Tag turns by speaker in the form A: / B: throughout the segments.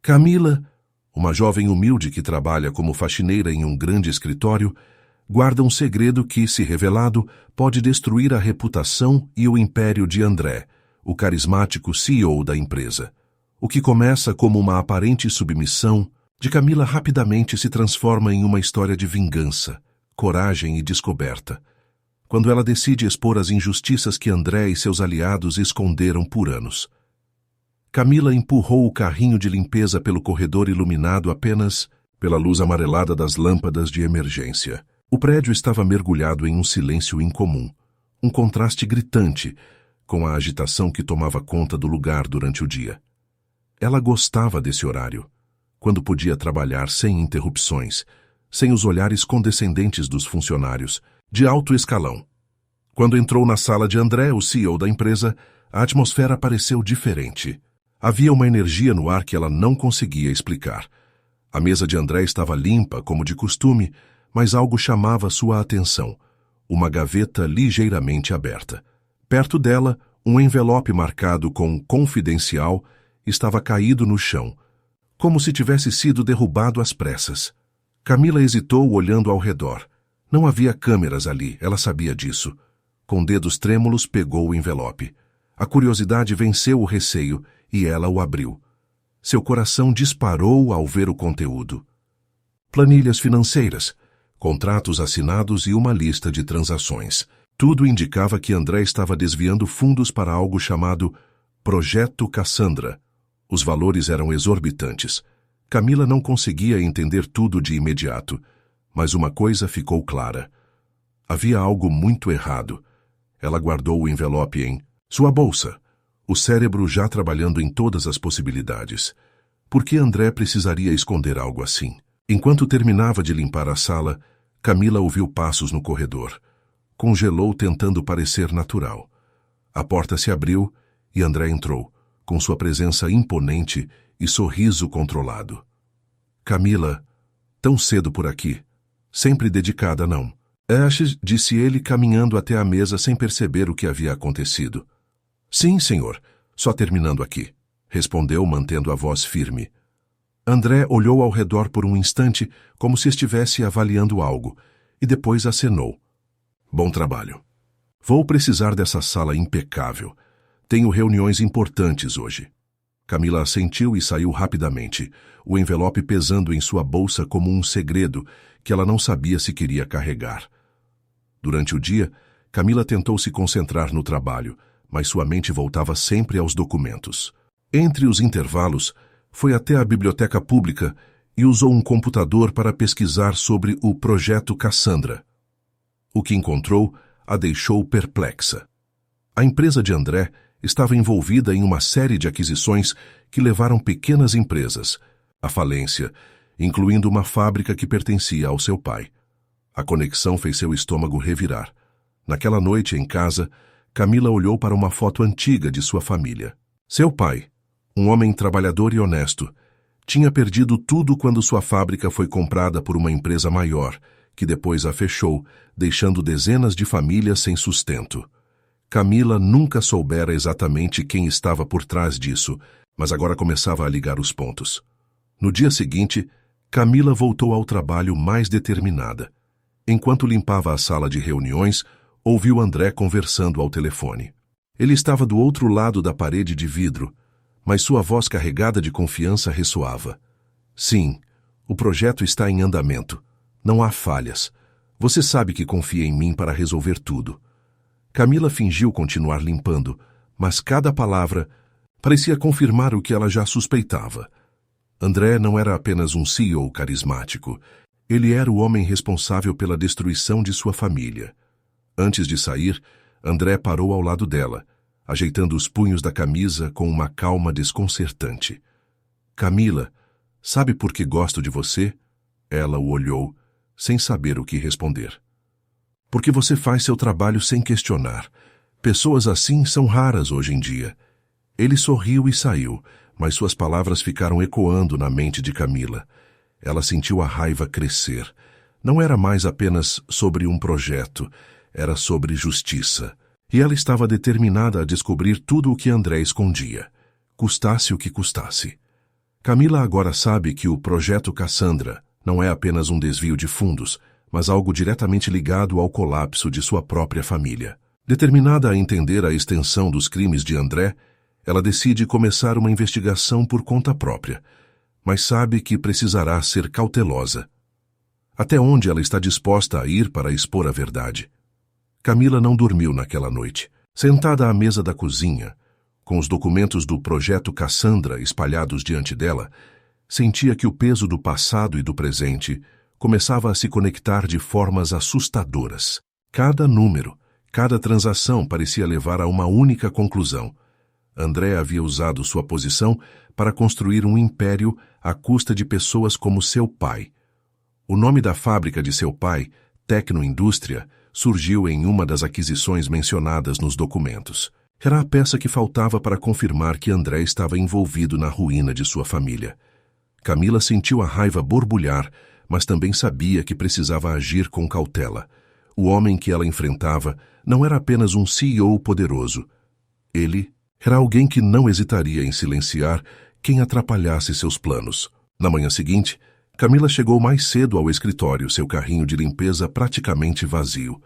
A: Camila, uma jovem humilde que trabalha como faxineira em um grande escritório, guarda um segredo que, se revelado, pode destruir a reputação e o império de André, o carismático CEO da empresa. O que começa como uma aparente submissão de Camila rapidamente se transforma em uma história de vingança, coragem e descoberta, quando ela decide expor as injustiças que André e seus aliados esconderam por anos. Camila empurrou o carrinho de limpeza pelo corredor iluminado apenas pela luz amarelada das lâmpadas de emergência. O prédio estava mergulhado em um silêncio incomum, um contraste gritante com a agitação que tomava conta do lugar durante o dia. Ela gostava desse horário, quando podia trabalhar sem interrupções, sem os olhares condescendentes dos funcionários, de alto escalão. Quando entrou na sala de André, o CEO da empresa, a atmosfera pareceu diferente. Havia uma energia no ar que ela não conseguia explicar. A mesa de André estava limpa, como de costume, mas algo chamava sua atenção. Uma gaveta ligeiramente aberta. Perto dela, um envelope marcado com "Confidencial" estava caído no chão, como se tivesse sido derrubado às pressas. Camila hesitou olhando ao redor. Não havia câmeras ali, ela sabia disso. Com dedos trêmulos, pegou o envelope. A curiosidade venceu o receio e ela o abriu. Seu coração disparou ao ver o conteúdo. Planilhas financeiras, contratos assinados e uma lista de transações. Tudo indicava que André estava desviando fundos para algo chamado Projeto Cassandra. Os valores eram exorbitantes. Camila não conseguia entender tudo de imediato, mas uma coisa ficou clara. Havia algo muito errado. Ela guardou o envelope em sua bolsa, o cérebro já trabalhando em todas as possibilidades. Por que André precisaria esconder algo assim? Enquanto terminava de limpar a sala, Camila ouviu passos no corredor. Congelou tentando parecer natural. A porta se abriu e André entrou, com sua presença imponente e sorriso controlado. Camila, tão cedo por aqui. Sempre dedicada, não? Ashes, disse ele, caminhando até a mesa sem perceber o que havia acontecido. Sim, senhor. Só terminando aqui, respondeu, mantendo a voz firme. André olhou ao redor por um instante, como se estivesse avaliando algo, e depois acenou. Bom trabalho. Vou precisar dessa sala impecável. Tenho reuniões importantes hoje. Camila assentiu e saiu rapidamente, o envelope pesando em sua bolsa como um segredo que ela não sabia se queria carregar. Durante o dia, Camila tentou se concentrar no trabalho, mas sua mente voltava sempre aos documentos. Entre os intervalos, foi até a biblioteca pública e usou um computador para pesquisar sobre o Projeto Cassandra. O que encontrou a deixou perplexa. A empresa de André estava envolvida em uma série de aquisições que levaram pequenas empresas à falência, incluindo uma fábrica que pertencia ao seu pai. A conexão fez seu estômago revirar. Naquela noite, em casa, Camila olhou para uma foto antiga de sua família. Seu pai, um homem trabalhador e honesto, tinha perdido tudo quando sua fábrica foi comprada por uma empresa maior, que depois a fechou, deixando dezenas de famílias sem sustento. Camila nunca soubera exatamente quem estava por trás disso, mas agora começava a ligar os pontos. No dia seguinte, Camila voltou ao trabalho mais determinada. Enquanto limpava a sala de reuniões, ouviu André conversando ao telefone. Ele estava do outro lado da parede de vidro, mas sua voz carregada de confiança ressoava. Sim, o projeto está em andamento. Não há falhas. Você sabe que confia em mim para resolver tudo. Camila fingiu continuar limpando, mas cada palavra parecia confirmar o que ela já suspeitava. André não era apenas um CEO carismático. Ele era o homem responsável pela destruição de sua família. Antes de sair, André parou ao lado dela, ajeitando os punhos da camisa com uma calma desconcertante. Camila, sabe por que gosto de você? Ela o olhou, sem saber o que responder. Porque você faz seu trabalho sem questionar. Pessoas assim são raras hoje em dia. Ele sorriu e saiu, mas suas palavras ficaram ecoando na mente de Camila. Ela sentiu a raiva crescer. Não era mais apenas sobre um projeto, era sobre justiça. E ela estava determinada a descobrir tudo o que André escondia, custasse o que custasse. Camila agora sabe que o Projeto Cassandra não é apenas um desvio de fundos, mas algo diretamente ligado ao colapso de sua própria família. Determinada a entender a extensão dos crimes de André, ela decide começar uma investigação por conta própria, mas sabe que precisará ser cautelosa. Até onde ela está disposta a ir para expor a verdade? Camila não dormiu naquela noite. Sentada à mesa da cozinha, com os documentos do Projeto Cassandra espalhados diante dela, sentia que o peso do passado e do presente começava a se conectar de formas assustadoras. Cada número, cada transação parecia levar a uma única conclusão. André havia usado sua posição para construir um império à custa de pessoas como seu pai. O nome da fábrica de seu pai, Tecnoindústria, surgiu em uma das aquisições mencionadas nos documentos. Era a peça que faltava para confirmar que André estava envolvido na ruína de sua família. Camila sentiu a raiva borbulhar, mas também sabia que precisava agir com cautela. O homem que ela enfrentava não era apenas um CEO poderoso. Ele era alguém que não hesitaria em silenciar quem atrapalhasse seus planos. Na manhã seguinte, Camila chegou mais cedo ao escritório, seu carrinho de limpeza praticamente vazio.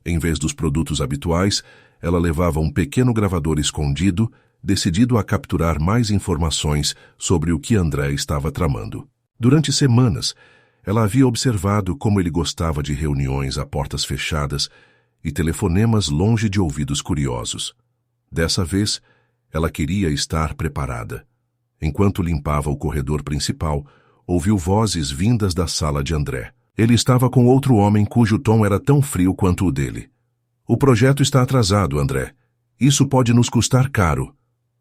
A: Em vez dos produtos habituais, ela levava um pequeno gravador escondido, decidido a capturar mais informações sobre o que André estava tramando. Durante semanas, ela havia observado como ele gostava de reuniões a portas fechadas e telefonemas longe de ouvidos curiosos. Dessa vez, ela queria estar preparada. Enquanto limpava o corredor principal, ouviu vozes vindas da sala de André. Ele estava com outro homem cujo tom era tão frio quanto o dele. O projeto está atrasado, André. Isso pode nos custar caro.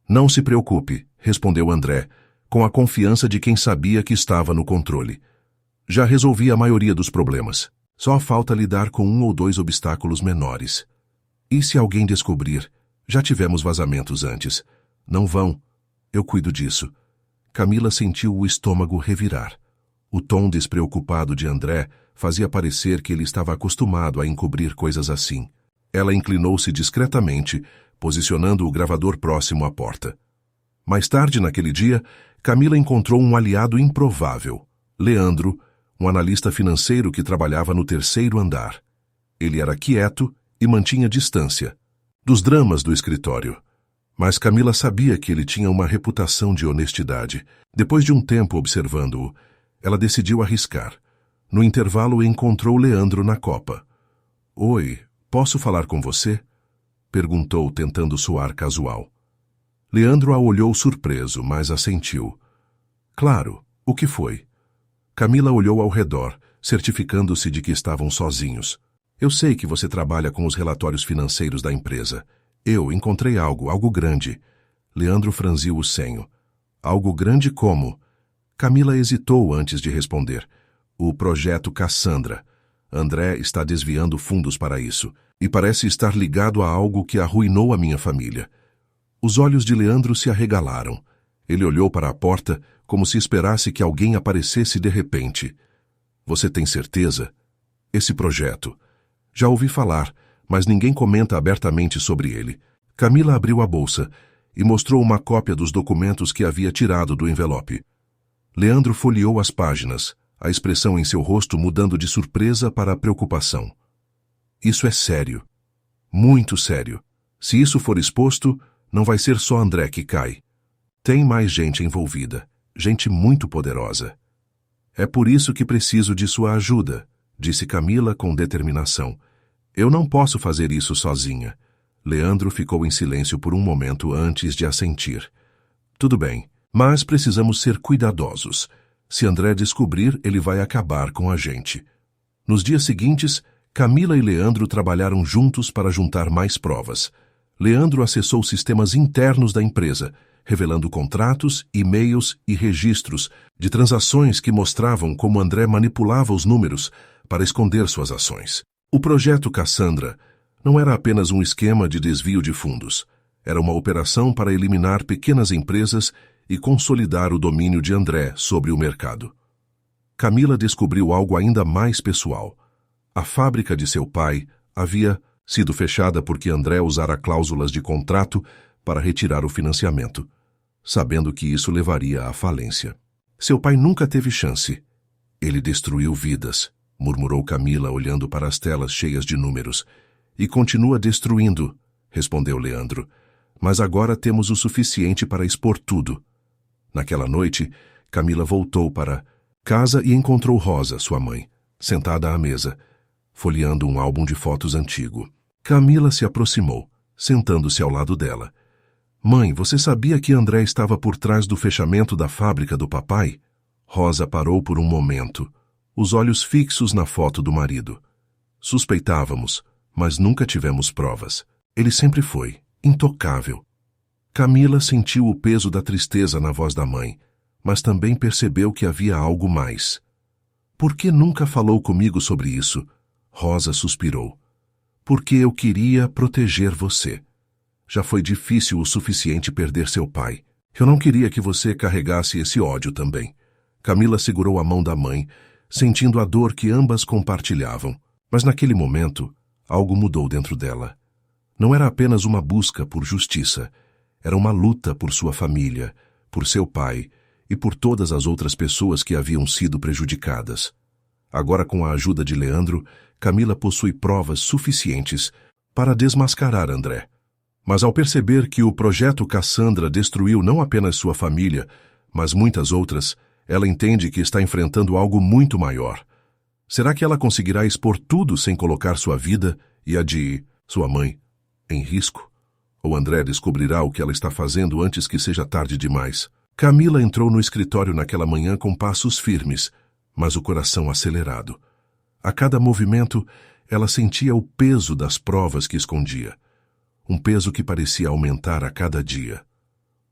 A: Não se preocupe, respondeu André, com a confiança de quem sabia que estava no controle. Já resolvi a maioria dos problemas. Só falta lidar com 1 ou 2 obstáculos menores. E se alguém descobrir? Já tivemos vazamentos antes. Não vão. Eu cuido disso. Camila sentiu o estômago revirar. O tom despreocupado de André fazia parecer que ele estava acostumado a encobrir coisas assim. Ela inclinou-se discretamente, posicionando o gravador próximo à porta. Mais tarde naquele dia, Camila encontrou um aliado improvável, Leandro, um analista financeiro que trabalhava no 3º andar. Ele era quieto e mantinha distância dos dramas do escritório. Mas Camila sabia que ele tinha uma reputação de honestidade. Depois de um tempo observando-o, ela decidiu arriscar. No intervalo, encontrou Leandro na copa. Oi, posso falar com você? Perguntou, tentando soar casual. Leandro a olhou surpreso, mas assentiu. Claro, o que foi? Camila olhou ao redor, certificando-se de que estavam sozinhos. Eu sei que você trabalha com os relatórios financeiros da empresa. Eu encontrei algo grande. Leandro franziu o senho. Algo grande como? Camila hesitou antes de responder. O Projeto Cassandra. André está desviando fundos para isso, e parece estar ligado a algo que arruinou a minha família. Os olhos de Leandro se arregalaram. Ele olhou para a porta como se esperasse que alguém aparecesse de repente. Você tem certeza? Esse projeto. Já ouvi falar, mas ninguém comenta abertamente sobre ele. Camila abriu a bolsa e mostrou uma cópia dos documentos que havia tirado do envelope. Leandro folheou as páginas, a expressão em seu rosto mudando de surpresa para preocupação. Isso é sério. Muito sério. Se isso for exposto, não vai ser só André que cai. Tem mais gente envolvida, gente muito poderosa. É por isso que preciso de sua ajuda, disse Camila com determinação. Eu não posso fazer isso sozinha. Leandro ficou em silêncio por um momento antes de assentir. Tudo bem, mas precisamos ser cuidadosos. Se André descobrir, ele vai acabar com a gente. Nos dias seguintes, Camila e Leandro trabalharam juntos para juntar mais provas. Leandro acessou sistemas internos da empresa, revelando contratos, e-mails e registros de transações que mostravam como André manipulava os números para esconder suas ações. O Projeto Cassandra não era apenas um esquema de desvio de fundos. Era uma operação para eliminar pequenas empresas e consolidar o domínio de André sobre o mercado. Camila descobriu algo ainda mais pessoal. A fábrica de seu pai havia sido fechada porque André usara cláusulas de contrato para retirar o financiamento. sabendo que isso levaria à falência. Seu pai nunca teve chance. Ele destruiu vidas, murmurou Camila olhando para as telas cheias de números. E continua destruindo, respondeu Leandro. Mas agora temos o suficiente para expor tudo. Naquela noite, Camila voltou para casa e encontrou Rosa, sua mãe, sentada à mesa, folheando um álbum de fotos antigo. Camila se aproximou, sentando-se ao lado dela. Mãe, você sabia que André estava por trás do fechamento da fábrica do papai? Rosa parou por um momento, os olhos fixos na foto do marido. Suspeitávamos, mas nunca tivemos provas. Ele sempre foi intocável. Camila sentiu o peso da tristeza na voz da mãe, mas também percebeu que havia algo mais. Por que nunca falou comigo sobre isso? Rosa suspirou. Porque eu queria proteger você. Já foi difícil o suficiente perder seu pai. Eu não queria que você carregasse esse ódio também. Camila segurou a mão da mãe, sentindo a dor que ambas compartilhavam. Mas naquele momento, algo mudou dentro dela. Não era apenas uma busca por justiça. Era uma luta por sua família, por seu pai e por todas as outras pessoas que haviam sido prejudicadas. Agora, com a ajuda de Leandro, Camila possui provas suficientes para desmascarar André. Mas ao perceber que o projeto Cassandra destruiu não apenas sua família, mas muitas outras, ela entende que está enfrentando algo muito maior. Será que ela conseguirá expor tudo sem colocar sua vida e a de sua mãe em risco? Ou André descobrirá o que ela está fazendo antes que seja tarde demais? Camila entrou no escritório naquela manhã com passos firmes, mas o coração acelerado. A cada movimento, ela sentia o peso das provas que escondia. Um peso que parecia aumentar a cada dia.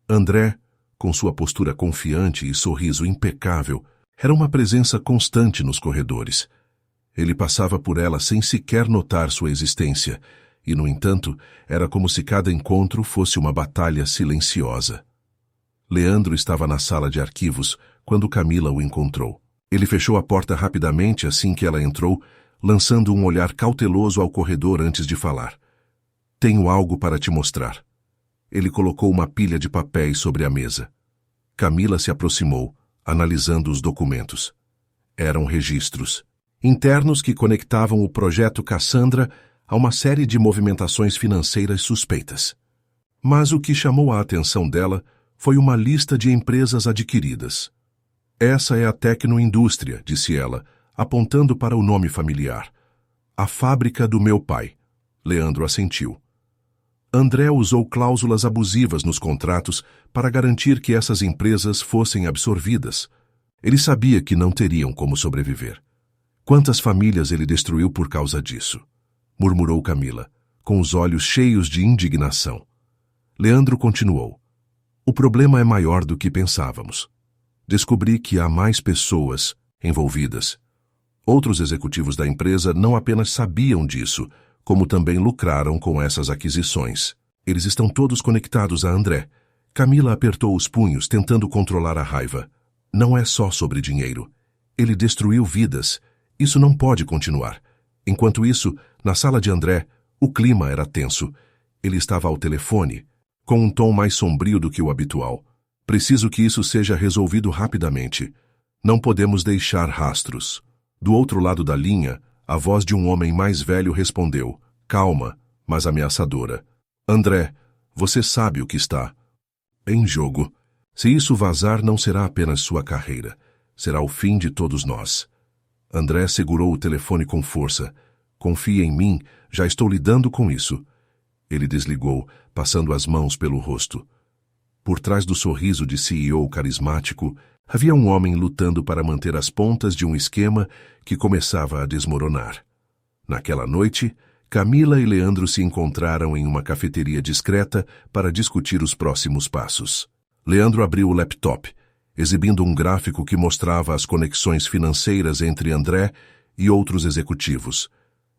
A: André, com sua postura confiante e sorriso impecável, era uma presença constante nos corredores. Ele passava por ela sem sequer notar sua existência, e, no entanto, era como se cada encontro fosse uma batalha silenciosa. Leandro estava na sala de arquivos quando Camila o encontrou. Ele fechou a porta rapidamente assim que ela entrou, lançando um olhar cauteloso ao corredor antes de falar. Tenho algo para te mostrar. Ele colocou uma pilha de papéis sobre a mesa. Camila se aproximou, analisando os documentos. Eram registros internos que conectavam o projeto Cassandra a uma série de movimentações financeiras suspeitas. Mas o que chamou a atenção dela foi uma lista de empresas adquiridas. Essa é a Tecnoindústria, disse ela, apontando para o nome familiar. A fábrica do meu pai. Leandro assentiu. André usou cláusulas abusivas nos contratos para garantir que essas empresas fossem absorvidas. Ele sabia que não teriam como sobreviver. Quantas famílias ele destruiu por causa disso? Murmurou Camila, com os olhos cheios de indignação. Leandro continuou. O problema é maior do que pensávamos. Descobri que há mais pessoas envolvidas. Outros executivos da empresa não apenas sabiam disso, como também lucraram com essas aquisições. Eles estão todos conectados a André. Camila apertou os punhos, tentando controlar a raiva. Não é só sobre dinheiro. Ele destruiu vidas. Isso não pode continuar. Enquanto isso, na sala de André, o clima era tenso. Ele estava ao telefone, com um tom mais sombrio do que o habitual. Preciso que isso seja resolvido rapidamente. Não podemos deixar rastros. Do outro lado da linha, a voz de um homem mais velho respondeu, calma, mas ameaçadora. André, você sabe o que está em jogo. Se isso vazar, não será apenas sua carreira. Será o fim de todos nós. André segurou o telefone com força. Confia em mim, já estou lidando com isso. Ele desligou, passando as mãos pelo rosto. Por trás do sorriso de CEO carismático, havia um homem lutando para manter as pontas de um esquema que começava a desmoronar. Naquela noite, Camila e Leandro se encontraram em uma cafeteria discreta para discutir os próximos passos. Leandro abriu o laptop, exibindo um gráfico que mostrava as conexões financeiras entre André e outros executivos.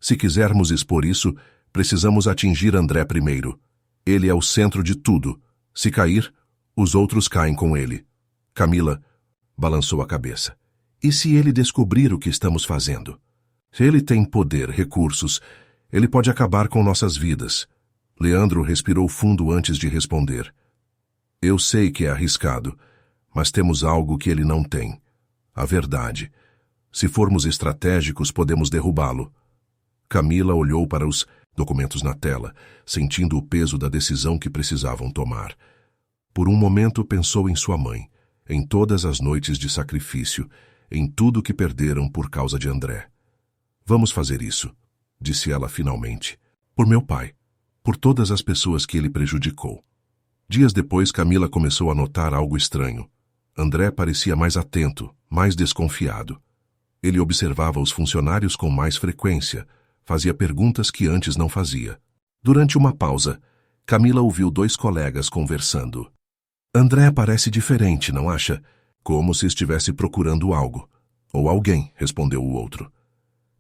A: Se quisermos expor isso, precisamos atingir André primeiro. Ele é o centro de tudo. Se cair, os outros caem com ele. Camila balançou a cabeça. E se ele descobrir o que estamos fazendo? Se ele tem poder, recursos, ele pode acabar com nossas vidas. Leandro respirou fundo antes de responder. Eu sei que é arriscado, mas temos algo que ele não tem. A verdade. Se formos estratégicos, podemos derrubá-lo. Camila olhou para os documentos na tela, sentindo o peso da decisão que precisavam tomar. Por um momento pensou em sua mãe, em todas as noites de sacrifício, em tudo que perderam por causa de André. Vamos fazer isso, disse ela finalmente. Por meu pai, por todas as pessoas que ele prejudicou. Dias depois, Camila começou a notar algo estranho. André parecia mais atento, mais desconfiado. Ele observava os funcionários com mais frequência, fazia perguntas que antes não fazia. Durante uma pausa, Camila ouviu dois colegas conversando. André parece diferente, não acha? Como se estivesse procurando algo. Ou alguém, respondeu o outro.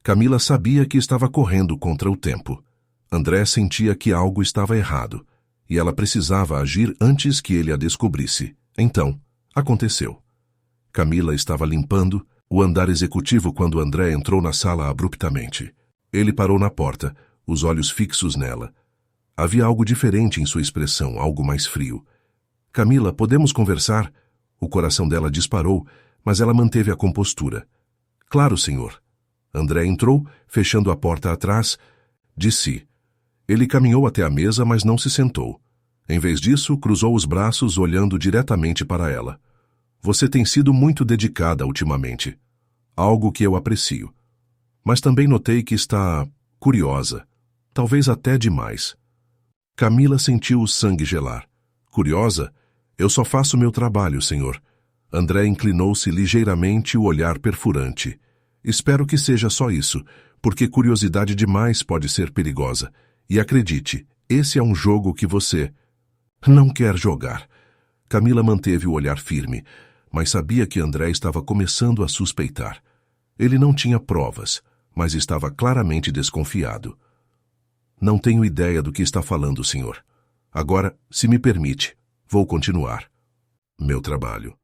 A: Camila sabia que estava correndo contra o tempo. André sentia que algo estava errado, e ela precisava agir antes que ele a descobrisse. Então, aconteceu. Camila estava limpando o andar executivo quando André entrou na sala abruptamente. Ele parou na porta, os olhos fixos nela. Havia algo diferente em sua expressão, algo mais frio. Camila, podemos conversar? O coração dela disparou, mas ela manteve a compostura. Claro, senhor. André entrou, fechando a porta atrás, de si. Ele caminhou até a mesa, mas não se sentou. Em vez disso, cruzou os braços, olhando diretamente para ela. Você tem sido muito dedicada ultimamente. Algo que eu aprecio. Mas também notei que está curiosa. Talvez até demais. Camila sentiu o sangue gelar. Curiosa? Eu só faço meu trabalho, senhor. André inclinou-se ligeiramente, o olhar perfurante. Espero que seja só isso, porque curiosidade demais pode ser perigosa. E acredite, esse é um jogo que você não quer jogar. Camila manteve o olhar firme, mas sabia que André estava começando a suspeitar. Ele não tinha provas, mas estava claramente desconfiado. Não tenho ideia do que está falando, senhor. Agora, se me permite, vou continuar. Meu trabalho.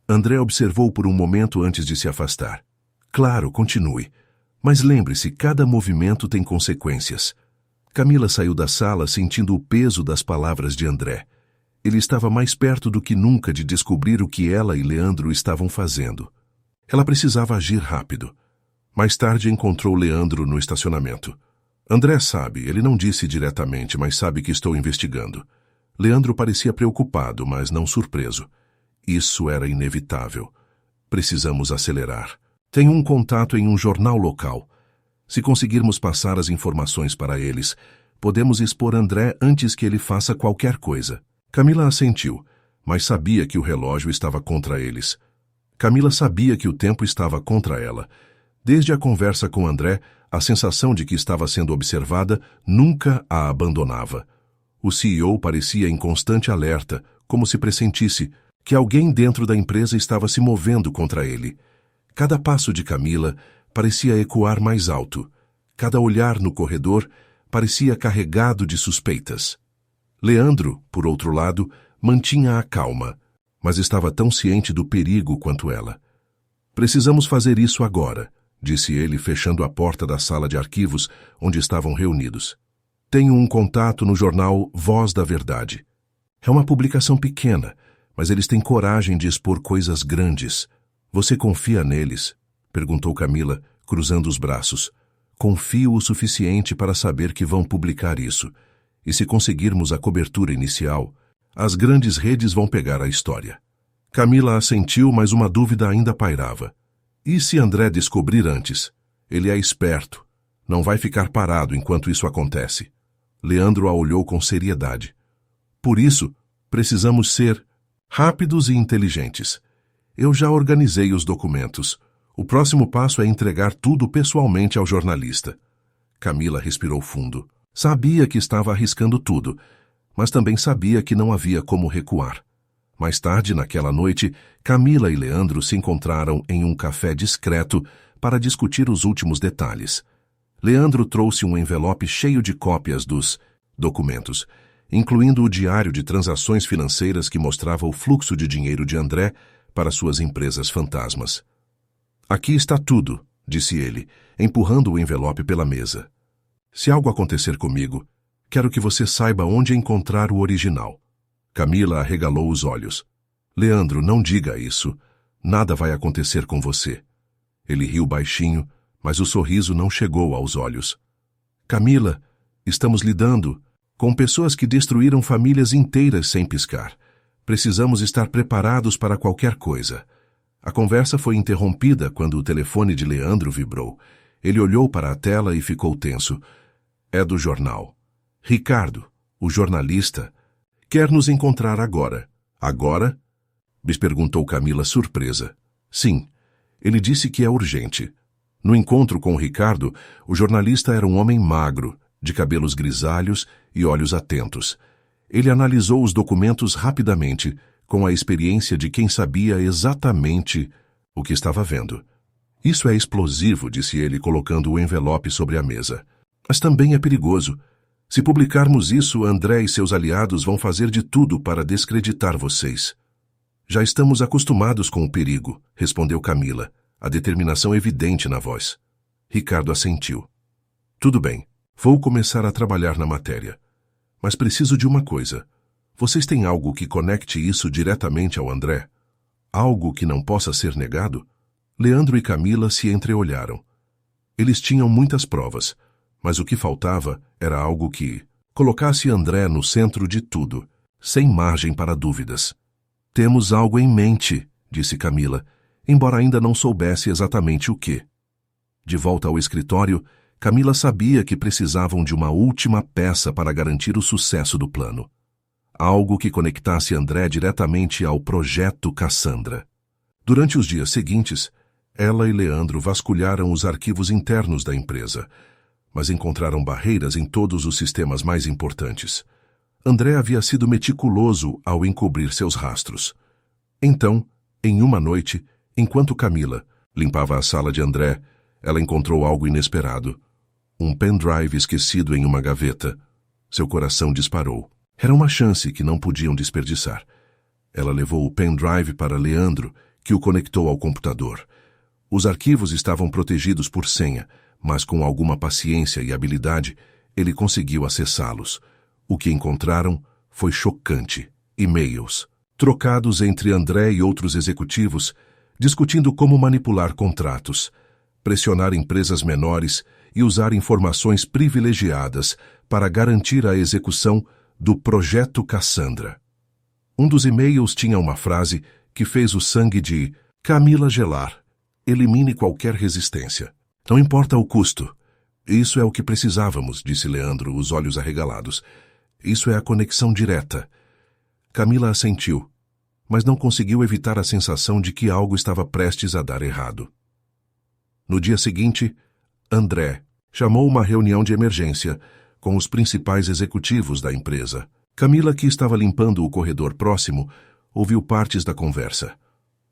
A: André observou por um momento antes de se afastar. Claro, continue. Mas lembre-se, cada movimento tem consequências. Camila saiu da sala sentindo o peso das palavras de André. Ele estava mais perto do que nunca de descobrir o que ela e Leandro estavam fazendo. Ela precisava agir rápido. Mais tarde encontrou Leandro no estacionamento. André sabe, ele não disse diretamente, mas sabe que estou investigando. Leandro parecia preocupado, mas não surpreso. Isso era inevitável. Precisamos acelerar. Tenho um contato em um jornal local. Se conseguirmos passar as informações para eles, podemos expor André antes que ele faça qualquer coisa. Camila assentiu, mas sabia que o relógio estava contra eles. Camila sabia que o tempo estava contra ela. Desde a conversa com André, a sensação de que estava sendo observada nunca a abandonava. O CEO parecia em constante alerta, como se pressentisse que alguém dentro da empresa estava se movendo contra ele. Cada passo de Camila parecia ecoar mais alto. Cada olhar no corredor parecia carregado de suspeitas. Leandro, por outro lado, mantinha a calma, mas estava tão ciente do perigo quanto ela. Precisamos fazer isso agora, disse ele, fechando a porta da sala de arquivos onde estavam reunidos. Tenho um contato no jornal Voz da Verdade. É uma publicação pequena, mas eles têm coragem de expor coisas grandes. Você confia neles? Perguntou Camila, cruzando os braços. Confio o suficiente para saber que vão publicar isso. E se conseguirmos a cobertura inicial, as grandes redes vão pegar a história. Camila assentiu, mas uma dúvida ainda pairava. E se André descobrir antes? Ele é esperto. Não vai ficar parado enquanto isso acontece. Leandro a olhou com seriedade. Por isso, precisamos ser rápidos e inteligentes. Eu já organizei os documentos. O próximo passo é entregar tudo pessoalmente ao jornalista. Camila respirou fundo. Sabia que estava arriscando tudo, mas também sabia que não havia como recuar. Mais tarde, naquela noite, Camila e Leandro se encontraram em um café discreto para discutir os últimos detalhes. Leandro trouxe um envelope cheio de cópias dos documentos, incluindo o diário de transações financeiras que mostrava o fluxo de dinheiro de André para suas empresas fantasmas. Aqui está tudo, disse ele, empurrando o envelope pela mesa. Se algo acontecer comigo, quero que você saiba onde encontrar o original. Camila arregalou os olhos. Leandro, não diga isso. Nada vai acontecer com você. Ele riu baixinho, mas o sorriso não chegou aos olhos. Camila, estamos lidando com pessoas que destruíram famílias inteiras sem piscar. Precisamos estar preparados para qualquer coisa. A conversa foi interrompida quando o telefone de Leandro vibrou. Ele olhou para a tela e ficou tenso. É do jornal. Ricardo, o jornalista, quer nos encontrar agora. Agora? Me perguntou Camila surpresa. Sim, ele disse que é urgente. No encontro com o Ricardo, o jornalista era um homem magro, de cabelos grisalhos e olhos atentos. Ele analisou os documentos rapidamente, com a experiência de quem sabia exatamente o que estava vendo. Isso é explosivo, disse ele, colocando o envelope sobre a mesa. Mas também é perigoso. Se publicarmos isso, André e seus aliados vão fazer de tudo para descreditar vocês. Já estamos acostumados com o perigo, respondeu Camila, a determinação evidente na voz. Ricardo assentiu. Tudo bem, vou começar a trabalhar na matéria. Mas preciso de uma coisa. Vocês têm algo que conecte isso diretamente ao André? Algo que não possa ser negado? Leandro e Camila se entreolharam. Eles tinham muitas provas, mas o que faltava era algo que colocasse André no centro de tudo, sem margem para dúvidas. Temos algo em mente, disse Camila, embora ainda não soubesse exatamente o que. De volta ao escritório, Camila sabia que precisavam de uma última peça para garantir o sucesso do plano. Algo que conectasse André diretamente ao projeto Cassandra. Durante os dias seguintes, ela e Leandro vasculharam os arquivos internos da empresa, mas encontraram barreiras em todos os sistemas mais importantes. André havia sido meticuloso ao encobrir seus rastros. Então, em uma noite, enquanto Camila limpava a sala de André, ela encontrou algo inesperado. Um pendrive esquecido em uma gaveta. Seu coração disparou. Era uma chance que não podiam desperdiçar. Ela levou o pendrive para Leandro, que o conectou ao computador. Os arquivos estavam protegidos por senha, mas com alguma paciência e habilidade, ele conseguiu acessá-los. O que encontraram foi chocante. E-mails, trocados entre André e outros executivos, discutindo como manipular contratos, pressionar empresas menores e usar informações privilegiadas para garantir a execução do Projeto Cassandra. Um dos e-mails tinha uma frase que fez o sangue de Camila gelar. Elimine qualquer resistência. Não importa o custo. Isso é o que precisávamos, disse Leandro, os olhos arregalados. Isso é a conexão direta. Camila assentiu, mas não conseguiu evitar a sensação de que algo estava prestes a dar errado. No dia seguinte, André chamou uma reunião de emergência com os principais executivos da empresa. Camila, que estava limpando o corredor próximo, ouviu partes da conversa.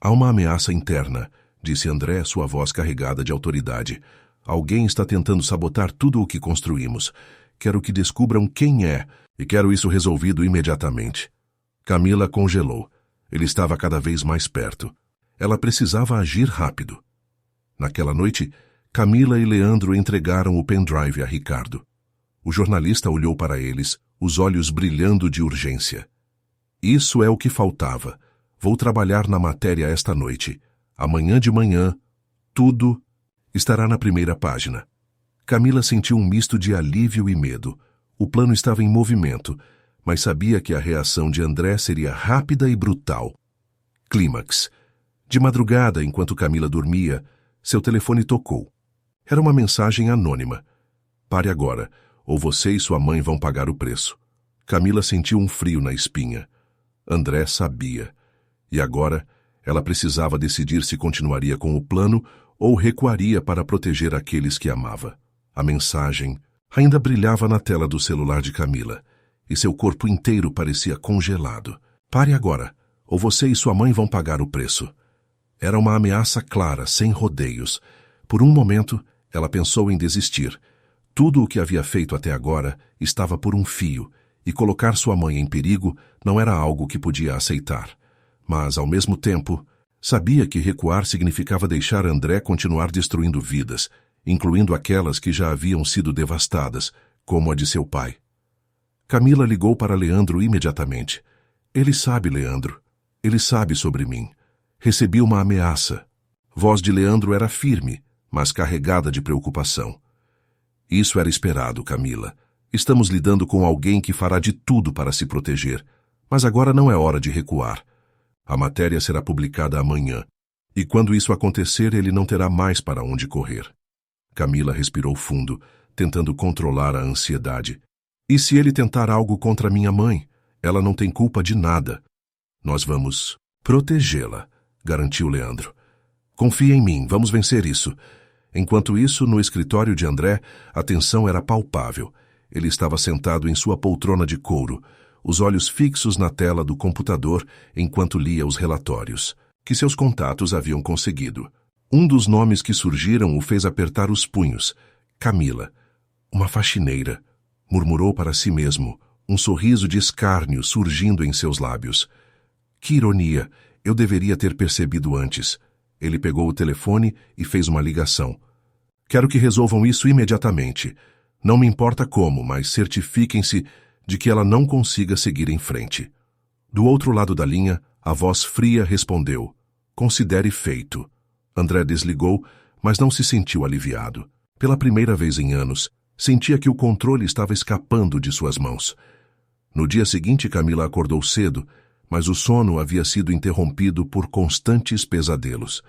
A: Há uma ameaça interna, disse André, sua voz carregada de autoridade. Alguém está tentando sabotar tudo o que construímos. Quero que descubram quem é e quero isso resolvido imediatamente. Camila congelou. Ele estava cada vez mais perto. Ela precisava agir rápido. Naquela noite, Camila e Leandro entregaram o pendrive a Ricardo. O jornalista olhou para eles, os olhos brilhando de urgência. Isso é o que faltava. Vou trabalhar na matéria esta noite. Amanhã de manhã, tudo estará na primeira página. Camila sentiu um misto de alívio e medo. O plano estava em movimento, mas sabia que a reação de André seria rápida e brutal. Clímax. De madrugada, enquanto Camila dormia, seu telefone tocou. Era uma mensagem anônima. Pare agora, ou você e sua mãe vão pagar o preço. Camila sentiu um frio na espinha. André sabia. E agora, ela precisava decidir se continuaria com o plano ou recuaria para proteger aqueles que amava. A mensagem ainda brilhava na tela do celular de Camila, e seu corpo inteiro parecia congelado. Pare agora, ou você e sua mãe vão pagar o preço. Era uma ameaça clara, sem rodeios. Por um momento, ela pensou em desistir. Tudo o que havia feito até agora estava por um fio, e colocar sua mãe em perigo não era algo que podia aceitar. Mas, ao mesmo tempo, sabia que recuar significava deixar André continuar destruindo vidas, incluindo aquelas que já haviam sido devastadas, como a de seu pai. Camila ligou para Leandro imediatamente. Ele sabe, Leandro. Ele sabe sobre mim. Recebi uma ameaça. Voz de Leandro era firme, mas carregada de preocupação. Isso era esperado, Camila. Estamos lidando com alguém que fará de tudo para se proteger, mas agora não é hora de recuar. A matéria será publicada amanhã, e quando isso acontecer, ele não terá mais para onde correr. Camila respirou fundo, tentando controlar a ansiedade. E se ele tentar algo contra minha mãe? Ela não tem culpa de nada. Nós vamos protegê-la, garantiu Leandro. Confia em mim, vamos vencer isso. Enquanto isso, no escritório de André, a tensão era palpável. Ele estava sentado em sua poltrona de couro, os olhos fixos na tela do computador enquanto lia os relatórios que seus contatos haviam conseguido. Um dos nomes que surgiram o fez apertar os punhos. Camila. Uma faxineira. Murmurou para si mesmo, um sorriso de escárnio surgindo em seus lábios. Que ironia! Eu deveria ter percebido antes. Ele pegou o telefone e fez uma ligação. Quero que resolvam isso imediatamente. Não me importa como, mas certifiquem-se de que ela não consiga seguir em frente. Do outro lado da linha, a voz fria respondeu. Considere feito. André desligou, mas não se sentiu aliviado. Pela primeira vez em anos, sentia que o controle estava escapando de suas mãos. No dia seguinte, Camila acordou cedo, mas o sono havia sido interrompido por constantes pesadelos.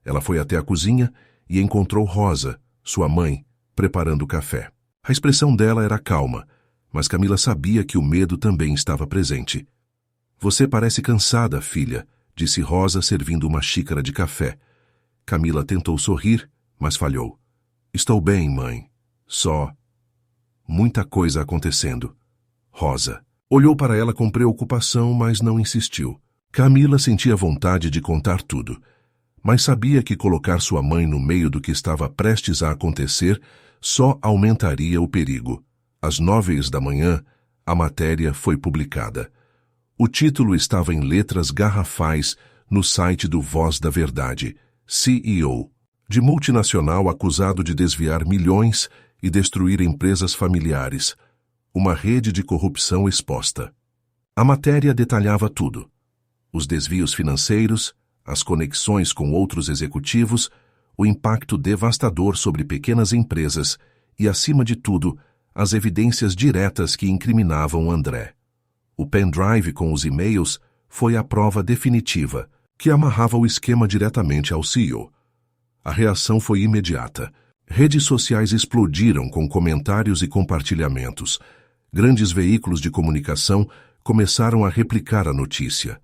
A: Ela foi até a cozinha e encontrou Rosa, sua mãe, preparando café. A expressão dela era calma, mas Camila sabia que o medo também estava presente. Você parece cansada, filha, disse Rosa servindo uma xícara de café. Camila tentou sorrir, mas falhou. Estou bem, mãe. Só... muita coisa acontecendo. Rosa olhou para ela com preocupação, mas não insistiu. Camila sentia vontade de contar tudo, mas sabia que colocar sua mãe no meio do que estava prestes a acontecer só aumentaria o perigo. Às 9h, a matéria foi publicada. O título estava em letras garrafais no site do Voz da Verdade. CEO, de multinacional acusado de desviar milhões e destruir empresas familiares. Uma rede de corrupção exposta. A matéria detalhava tudo. Os desvios financeiros, as conexões com outros executivos, o impacto devastador sobre pequenas empresas e, acima de tudo, as evidências diretas que incriminavam André. O pendrive com os e-mails foi a prova definitiva, que amarrava o esquema diretamente ao CEO. A reação foi imediata. Redes sociais explodiram com comentários e compartilhamentos. Grandes veículos de comunicação começaram a replicar a notícia.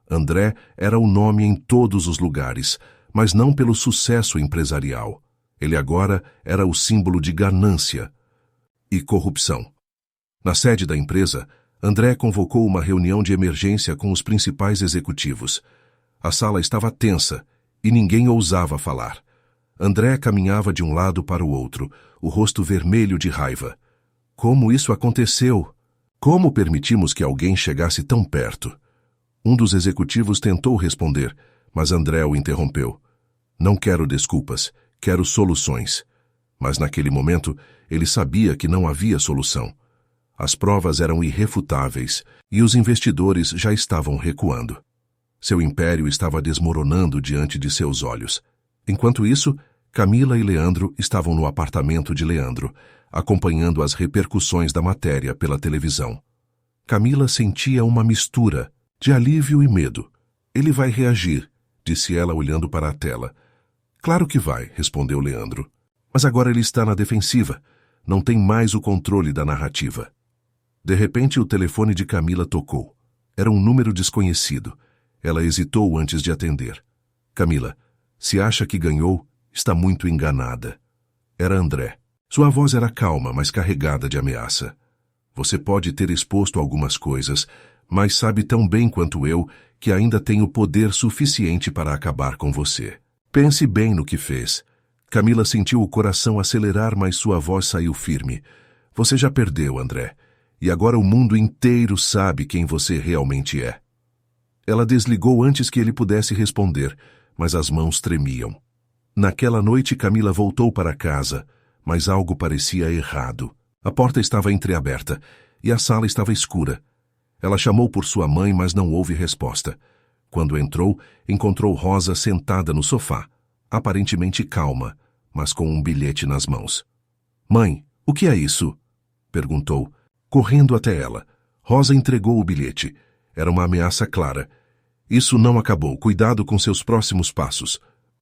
A: André era o nome em todos os lugares, mas não pelo sucesso empresarial. Ele agora era o símbolo de ganância e corrupção. Na sede da empresa, André convocou uma reunião de emergência com os principais executivos. A sala estava tensa e ninguém ousava falar. André caminhava de um lado para o outro, o rosto vermelho de raiva. Como isso aconteceu? Como permitimos que alguém chegasse tão perto? Um dos executivos tentou responder, mas André o interrompeu. Não quero desculpas, quero soluções. Mas naquele momento, ele sabia que não havia solução. As provas eram irrefutáveis e os investidores já estavam recuando. Seu império estava desmoronando diante de seus olhos. Enquanto isso, Camila e Leandro estavam no apartamento de Leandro, acompanhando as repercussões da matéria pela televisão. Camila sentia uma mistura de alívio e medo. Ele vai reagir, disse ela olhando para a tela. Claro que vai, respondeu Leandro. Mas agora ele está na defensiva. Não tem mais o controle da narrativa. De repente, o telefone de Camila tocou. Era um número desconhecido. Ela hesitou antes de atender. Camila, se acha que ganhou, está muito enganada. Era André. Sua voz era calma, mas carregada de ameaça. Você pode ter exposto algumas coisas, mas sabe tão bem quanto eu que ainda tenho poder suficiente para acabar com você. Pense bem no que fez. Camila sentiu o coração acelerar, mas sua voz saiu firme. Você já perdeu, André. E agora o mundo inteiro sabe quem você realmente é. Ela desligou antes que ele pudesse responder, mas as mãos tremiam. Naquela noite, Camila voltou para casa, mas algo parecia errado. A porta estava entreaberta e a sala estava escura. Ela chamou por sua mãe, mas não houve resposta. Quando entrou, encontrou Rosa sentada no sofá, aparentemente calma, mas com um bilhete nas mãos. "Mãe, o que é isso?" perguntou. Correndo até ela, Rosa entregou o bilhete. Era uma ameaça clara. "Isso não acabou. Cuidado com seus próximos passos."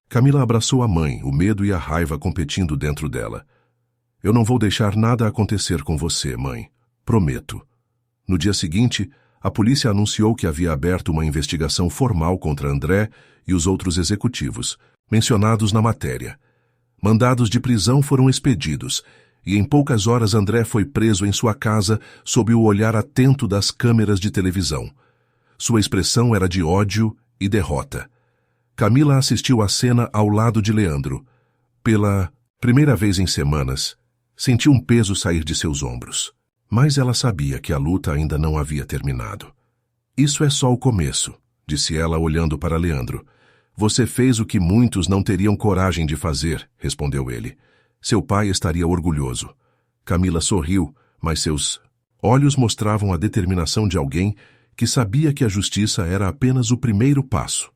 A: Camila abraçou a mãe, o medo e a raiva competindo dentro dela. "Eu não vou deixar nada acontecer com você, mãe. Prometo." No dia seguinte, a polícia anunciou que havia aberto uma investigação formal contra André e os outros executivos, mencionados na matéria. Mandados de prisão foram expedidos, e em poucas horas André foi preso em sua casa sob o olhar atento das câmeras de televisão. Sua expressão era de ódio e derrota. Camila assistiu à cena ao lado de Leandro. Pela primeira vez em semanas, sentiu um peso sair de seus ombros. Mas ela sabia que a luta ainda não havia terminado. "Isso é só o começo", disse ela olhando para Leandro. "Você fez o que muitos não teriam coragem de fazer", respondeu ele. Seu pai estaria orgulhoso. Camila sorriu, mas seus olhos mostravam a determinação de alguém que sabia que a justiça era apenas o primeiro passo.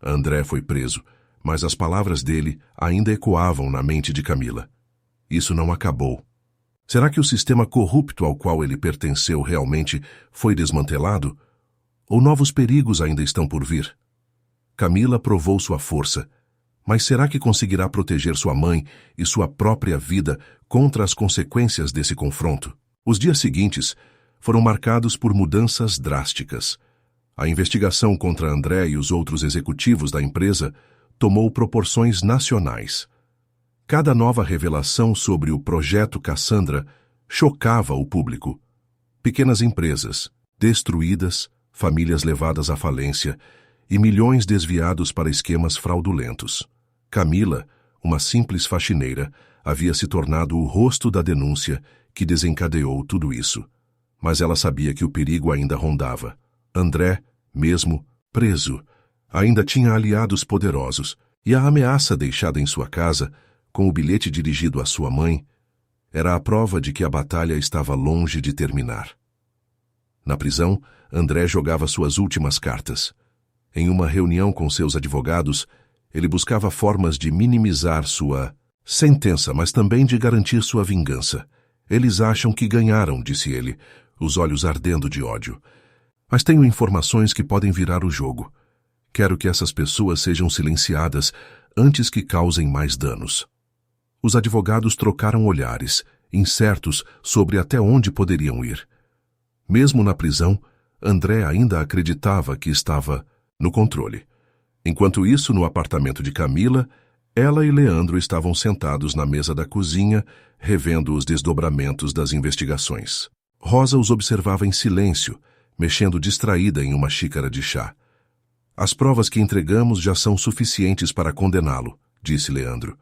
A: André foi preso, mas as palavras dele ainda ecoavam na mente de Camila. Isso não acabou. Será que o sistema corrupto ao qual ele pertenceu realmente foi desmantelado? Ou novos perigos ainda estão por vir? Camila provou sua força, mas será que conseguirá proteger sua mãe e sua própria vida contra as consequências desse confronto? Os dias seguintes foram marcados por mudanças drásticas. A investigação contra André e os outros executivos da empresa tomou proporções nacionais. Cada nova revelação sobre o projeto Cassandra chocava o público. Pequenas empresas destruídas, famílias levadas à falência e milhões desviados para esquemas fraudulentos. Camila, uma simples faxineira, havia se tornado o rosto da denúncia que desencadeou tudo isso. Mas ela sabia que o perigo ainda rondava. André, mesmo preso, ainda tinha aliados poderosos, e a ameaça deixada em sua casa, com o bilhete dirigido à sua mãe, era a prova de que a batalha estava longe de terminar. Na prisão, André jogava suas últimas cartas. Em uma reunião com seus advogados, ele buscava formas de minimizar sua sentença, mas também de garantir sua vingança. "Eles acham que ganharam", disse ele, os olhos ardendo de ódio. "Mas tenho informações que podem virar o jogo. Quero que essas pessoas sejam silenciadas antes que causem mais danos." Os advogados trocaram olhares, incertos sobre até onde poderiam ir. Mesmo na prisão, André ainda acreditava que estava no controle. Enquanto isso, no apartamento de Camila, ela e Leandro estavam sentados na mesa da cozinha, revendo os desdobramentos das investigações. Rosa os observava em silêncio, mexendo distraída em uma xícara de chá. "As provas que entregamos já são suficientes para condená-lo", disse Leandro.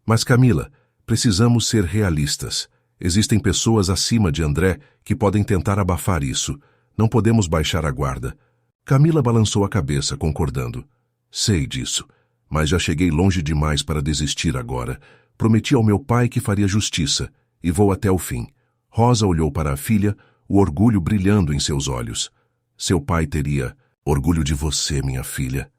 A: "Mas, Camila, precisamos ser realistas. Existem pessoas acima de André que podem tentar abafar isso. Não podemos baixar a guarda." Camila balançou a cabeça, concordando. "Sei disso, mas já cheguei longe demais para desistir agora. Prometi ao meu pai que faria justiça, e vou até o fim." Rosa olhou para a filha, o orgulho brilhando em seus olhos. "Seu pai teria orgulho de você, minha filha."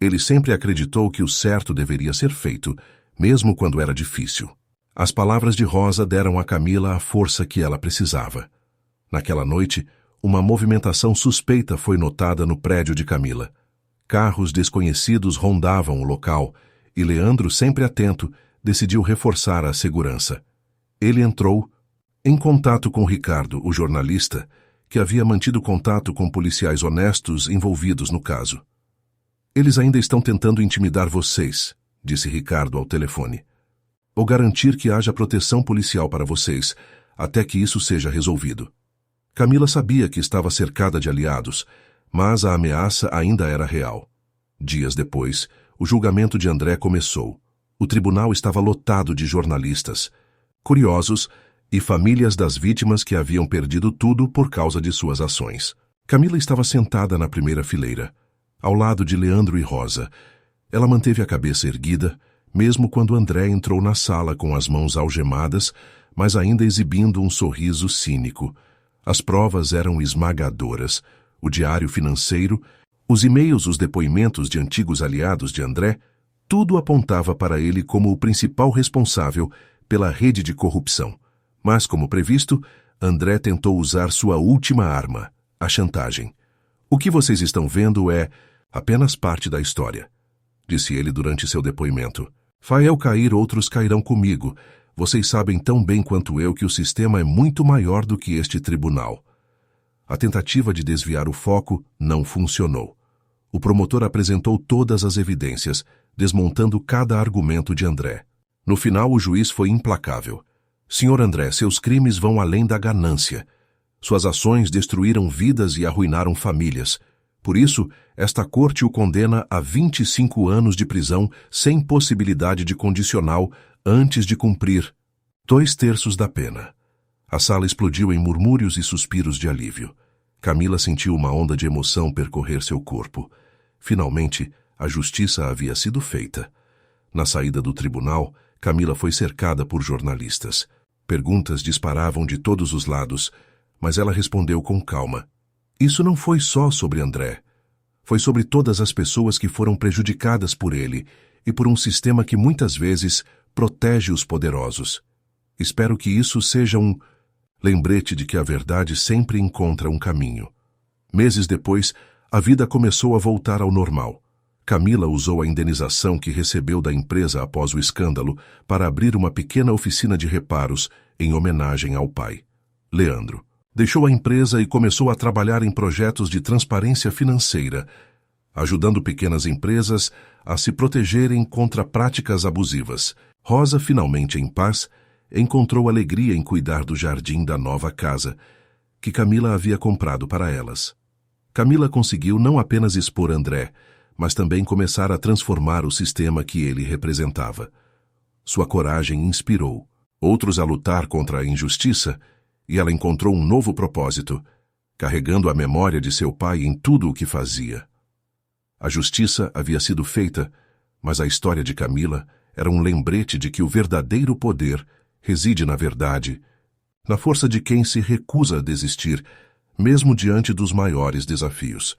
A: Ele sempre acreditou que o certo deveria ser feito, mesmo quando era difícil. As palavras de Rosa deram a Camila a força que ela precisava. Naquela noite, uma movimentação suspeita foi notada no prédio de Camila. Carros desconhecidos rondavam o local, e Leandro, sempre atento, decidiu reforçar a segurança. Ele entrou, em contato com Ricardo, o jornalista, que havia mantido contato com policiais honestos envolvidos no caso. "Eles ainda estão tentando intimidar vocês", disse Ricardo ao telefone, "ou garantir que haja proteção policial para vocês, até que isso seja resolvido." Camila sabia que estava cercada de aliados, mas a ameaça ainda era real. Dias depois, o julgamento de André começou. O tribunal estava lotado de jornalistas, curiosos e famílias das vítimas que haviam perdido tudo por causa de suas ações. Camila estava sentada na primeira fileira, ao lado de Leandro e Rosa. Ela manteve a cabeça erguida, mesmo quando André entrou na sala com as mãos algemadas, mas ainda exibindo um sorriso cínico. As provas eram esmagadoras. O diário financeiro, os e-mails, os depoimentos de antigos aliados de André, tudo apontava para ele como o principal responsável pela rede de corrupção. Mas, como previsto, André tentou usar sua última arma, a chantagem. O que vocês estão vendo é apenas parte da história, disse ele durante seu depoimento. Fael cair, outros cairão comigo. Vocês sabem tão bem quanto eu que o sistema é muito maior do que este tribunal. A tentativa de desviar o foco não funcionou. O promotor apresentou todas as evidências, desmontando cada argumento de André. No final, o juiz foi implacável. Senhor André, seus crimes vão além da ganância. Suas ações destruíram vidas e arruinaram famílias. Por isso, esta corte o condena a 25 anos de prisão sem possibilidade de condicional antes de cumprir 2/3 da pena. A sala explodiu em murmúrios e suspiros de alívio. Camila sentiu uma onda de emoção percorrer seu corpo. Finalmente, a justiça havia sido feita. Na saída do tribunal, Camila foi cercada por jornalistas. Perguntas disparavam de todos os lados, mas ela respondeu com calma. Isso não foi só sobre André. Foi sobre todas as pessoas que foram prejudicadas por ele e por um sistema que muitas vezes protege os poderosos. Espero que isso seja um lembrete de que a verdade sempre encontra um caminho. Meses depois, a vida começou a voltar ao normal. Camila usou a indenização que recebeu da empresa após o escândalo para abrir uma pequena oficina de reparos em homenagem ao pai, Leandro. Deixou a empresa e começou a trabalhar em projetos de transparência financeira, ajudando pequenas empresas a se protegerem contra práticas abusivas. Rosa, finalmente em paz, encontrou alegria em cuidar do jardim da nova casa, que Camila havia comprado para elas. Camila conseguiu não apenas expor André, mas também começar a transformar o sistema que ele representava. Sua coragem inspirou outros a lutar contra a injustiça, e ela encontrou um novo propósito, carregando a memória de seu pai em tudo o que fazia. A justiça havia sido feita, mas a história de Camila era um lembrete de que o verdadeiro poder reside na verdade, na força de quem se recusa a desistir, mesmo diante dos maiores desafios.